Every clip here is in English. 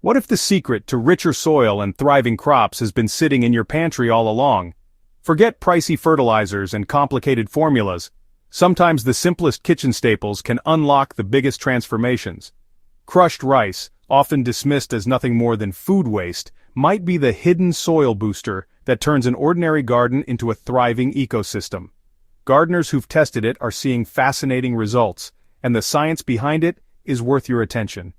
What if the secret to richer soil and thriving crops has been sitting in your pantry all along? Forget pricey fertilizers and complicated formulas. Sometimes the simplest kitchen staples can unlock the biggest transformations. Crushed rice, often dismissed as nothing more than food waste, might be the hidden soil booster that turns an ordinary garden into a thriving ecosystem. Gardeners who've tested it are seeing fascinating results, and the science behind it is worth your attention.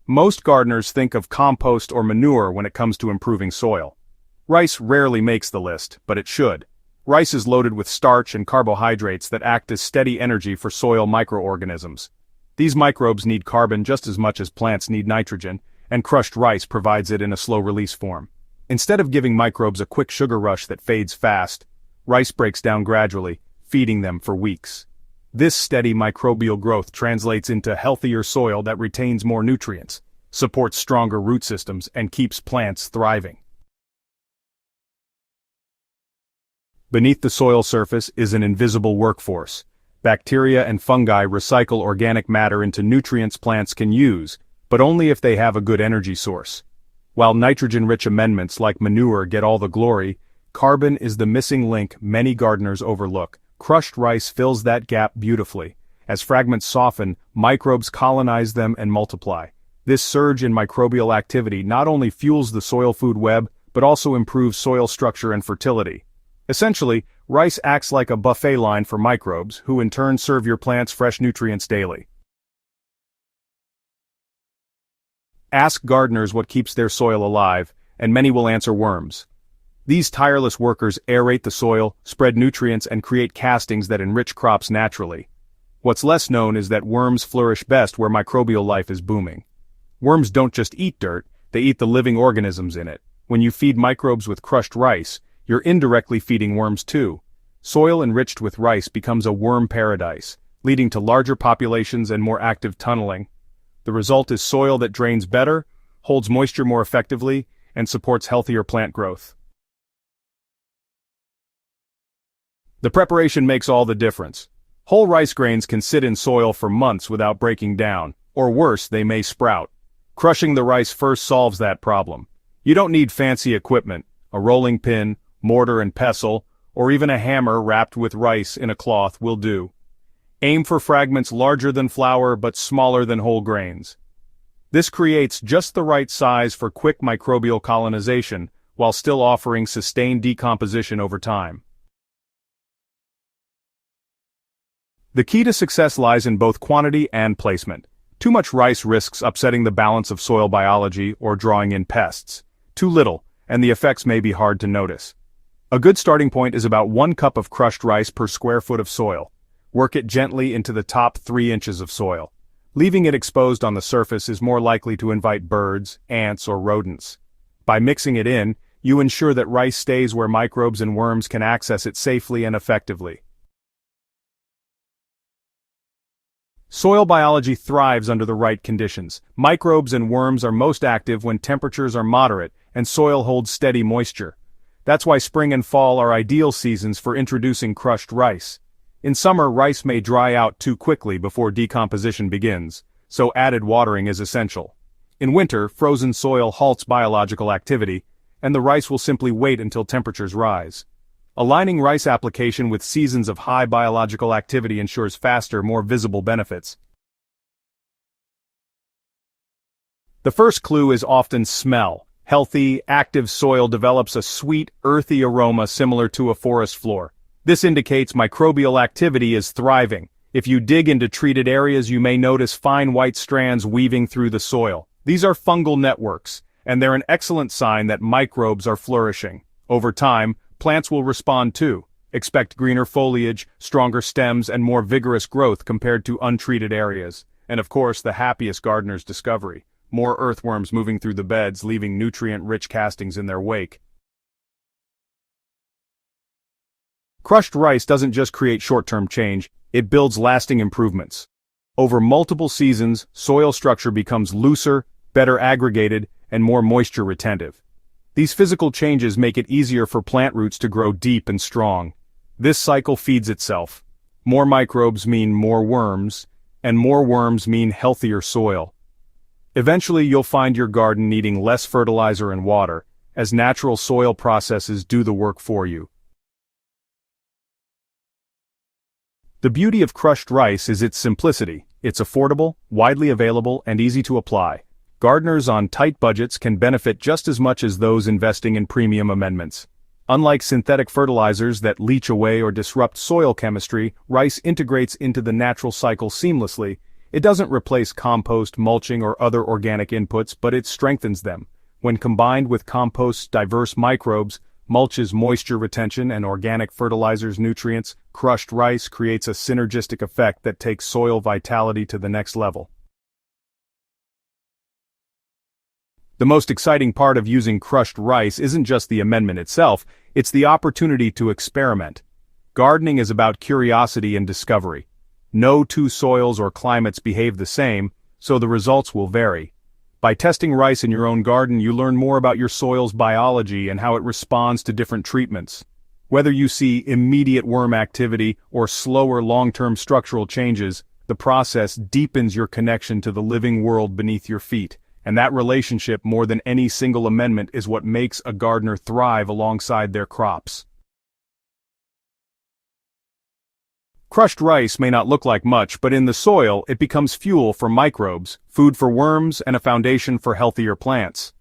Most gardeners think of compost or manure when it comes to improving soil. Rice rarely makes the list, but it should. Rice is loaded with starch and carbohydrates that act as steady energy for soil microorganisms. These microbes need carbon just as much as plants need nitrogen, and crushed rice provides it in a slow-release form. Instead of giving microbes a quick sugar rush that fades fast, rice breaks down gradually, feeding them for weeks. This steady microbial growth translates into healthier soil that retains more nutrients, supports stronger root systems, and keeps plants thriving. Beneath the soil surface is an invisible workforce. Bacteria and fungi recycle organic matter into nutrients plants can use, but only if they have a good energy source. While nitrogen-rich amendments like manure get all the glory, carbon is the missing link many gardeners overlook. Crushed rice fills that gap beautifully. As fragments soften, microbes colonize them and multiply. This surge in microbial activity not only fuels the soil food web, but also improves soil structure and fertility. Essentially, rice acts like a buffet line for microbes, who in turn serve your plants fresh nutrients daily. Ask gardeners what keeps their soil alive, and many will answer worms. These tireless workers aerate the soil, spread nutrients, and create castings that enrich crops naturally. What's less known is that worms flourish best where microbial life is booming. Worms don't just eat dirt, they eat the living organisms in it. When you feed microbes with crushed rice, you're indirectly feeding worms too. Soil enriched with rice becomes a worm paradise, leading to larger populations and more active tunneling. The result is soil that drains better, holds moisture more effectively, and supports healthier plant growth. The preparation makes all the difference. Whole rice grains can sit in soil for months without breaking down, or worse, they may sprout. Crushing the rice first solves that problem. You don't need fancy equipment, a rolling pin, mortar and pestle, or even a hammer wrapped with rice in a cloth will do. Aim for fragments larger than flour but smaller than whole grains. This creates just the right size for quick microbial colonization, while still offering sustained decomposition over time. The key to success lies in both quantity and placement. Too much rice risks upsetting the balance of soil biology or drawing in pests. Too little, and the effects may be hard to notice. A good starting point is about 1 cup of crushed rice per square foot of soil. Work it gently into the top 3 inches of soil. Leaving it exposed on the surface is more likely to invite birds, ants, or rodents. By mixing it in, you ensure that rice stays where microbes and worms can access it safely and effectively. Soil biology thrives under the right conditions. Microbes and worms are most active when temperatures are moderate and soil holds steady moisture. That's why spring and fall are ideal seasons for introducing crushed rice. In summer, rice may dry out too quickly before decomposition begins, so added watering is essential. In winter, frozen soil halts biological activity, and the rice will simply wait until temperatures rise. Aligning rice application with seasons of high biological activity ensures faster, more visible benefits. The first clue is often smell. Healthy, active soil develops a sweet, earthy aroma similar to a forest floor. This indicates microbial activity is thriving. If you dig into treated areas, you may notice fine white strands weaving through the soil. These are fungal networks, and they're an excellent sign that microbes are flourishing. Over time, plants will respond too. Expect greener foliage, stronger stems, and more vigorous growth compared to untreated areas. And of course, the happiest gardener's discovery. More earthworms moving through the beds, leaving nutrient-rich castings in their wake. Crushed rice doesn't just create short-term change, it builds lasting improvements. Over multiple seasons, soil structure becomes looser, better aggregated, and more moisture retentive. These physical changes make it easier for plant roots to grow deep and strong. This cycle feeds itself. More microbes mean more worms, And more worms mean healthier soil. Eventually you'll find your garden needing less fertilizer and water, as natural soil processes do the work for you. The beauty of crushed rice is its simplicity. It's affordable, widely available, and easy to apply. Gardeners on tight budgets can benefit just as much as those investing in premium amendments. Unlike synthetic fertilizers that leach away or disrupt soil chemistry, rice integrates into the natural cycle seamlessly. It doesn't replace compost, mulching, or other organic inputs, but it strengthens them. When combined with compost's diverse microbes, mulch's moisture retention, and organic fertilizers' nutrients, crushed rice creates a synergistic effect that takes soil vitality to the next level. The most exciting part of using crushed rice isn't just the amendment itself, it's the opportunity to experiment. Gardening is about curiosity and discovery. No two soils or climates behave the same, so the results will vary. By testing rice in your own garden, you learn more about your soil's biology and how it responds to different treatments. Whether you see immediate worm activity or slower long-term structural changes, the process deepens your connection to the living world beneath your feet, and that relationship, more than any single amendment, is what makes a gardener thrive alongside their crops. Crushed rice may not look like much, but in the soil it becomes fuel for microbes, food for worms, and a foundation for healthier plants.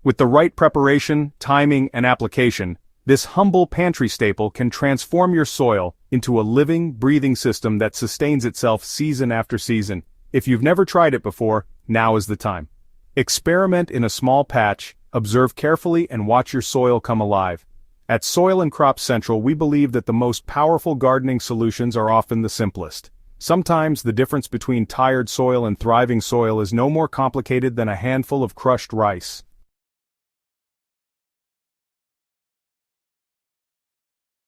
With the right preparation, timing, and application, this humble pantry staple can transform your soil into a living, breathing system that sustains itself season after season. If you've never tried it before, now is the time. Experiment in a small patch, observe carefully, and watch your soil come alive. At Soil and Crop Central, we believe that the most powerful gardening solutions are often the simplest. Sometimes the difference between tired soil and thriving soil is no more complicated than a handful of crushed rice.